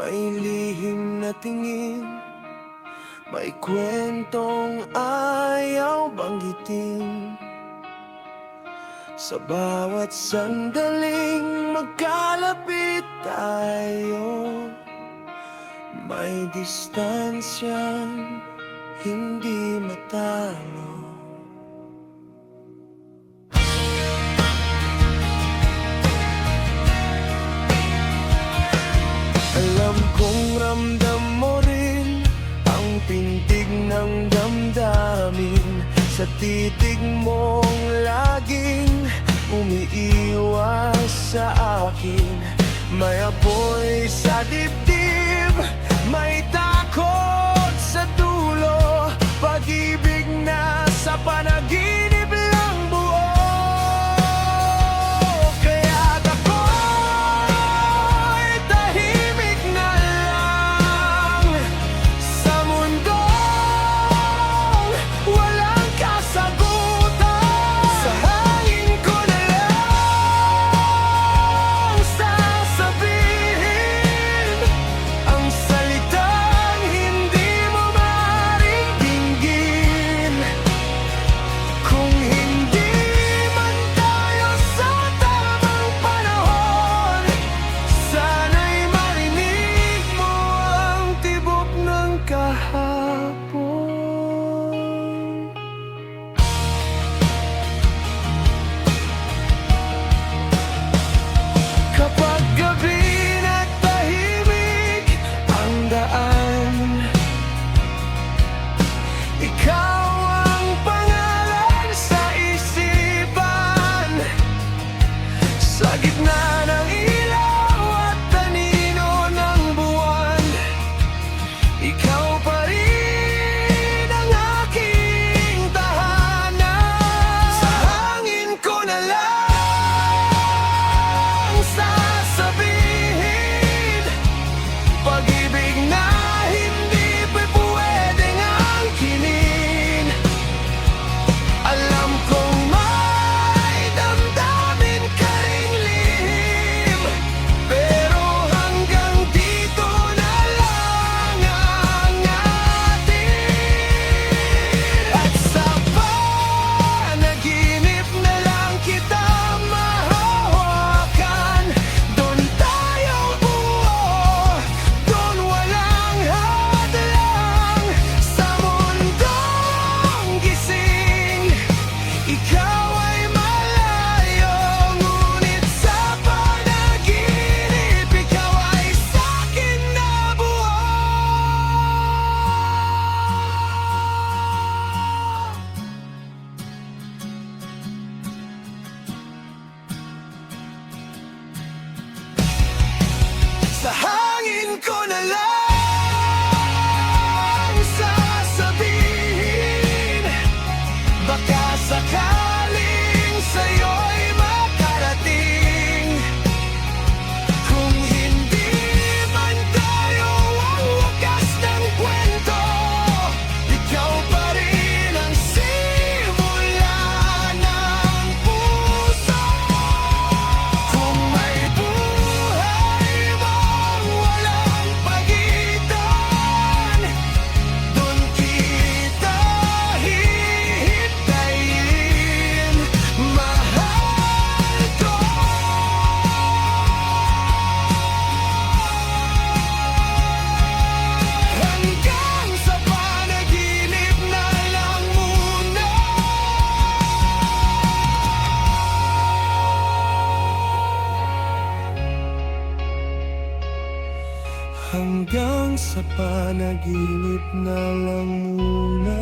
May lihim na tingin, may kwentong ayaw banggitin. Sa bawat sandaling magkalapit tayo, may distansyang hindi matalo. Alam kong ramdam mo rin ang pintig ng damdamin sa titig mong laging umiiwas sa akin. May apoy sa dibdib, may takot sa dulo, pag-ibig na sa panaginip lang buo. Kaya't ako'y tahimik na lang sa mundong walang kasagutan. Sa hangin ko na lang sasabihin ang salitang hindi mo maaaring dinggin. Kung hindi man tayo sa tamang panahon, sana'y marinig mo ang tibok ng kahapon. Kapag gabi na tahimik ang daan, ikaw ang pangalan sa isipan. Sa gitna ng ilaw at tanino ng buwan, ikaw pa rin ang aking tahanan. Sa hangin ko na lang sasabihin pag-ibig na hindi pa pwedeng angkinin. Alam kong may damdamin ka ring lihim, pero hanggang dito na lang ang atin. At sa panaginip na lang kita mahawakan. Doon tayo buo, doon walang hadlang. Sa mundong gising, ikaw ay malayo, ngunit sa panaginip, ikaw ay sa'kin na buo. Sa hangin ko na lang sasabihin, baka sakaling sa'yo'y makarating. Kung hindi man tayo ang wakas ng kwento, ikaw pa rin ang simula ng puso. Kung may buhay mong walang pagitan, doon kita hihintayin, mahal ko. Hanggang sa panaginip na lang muna. Hanggang sa panaginip na lang muna.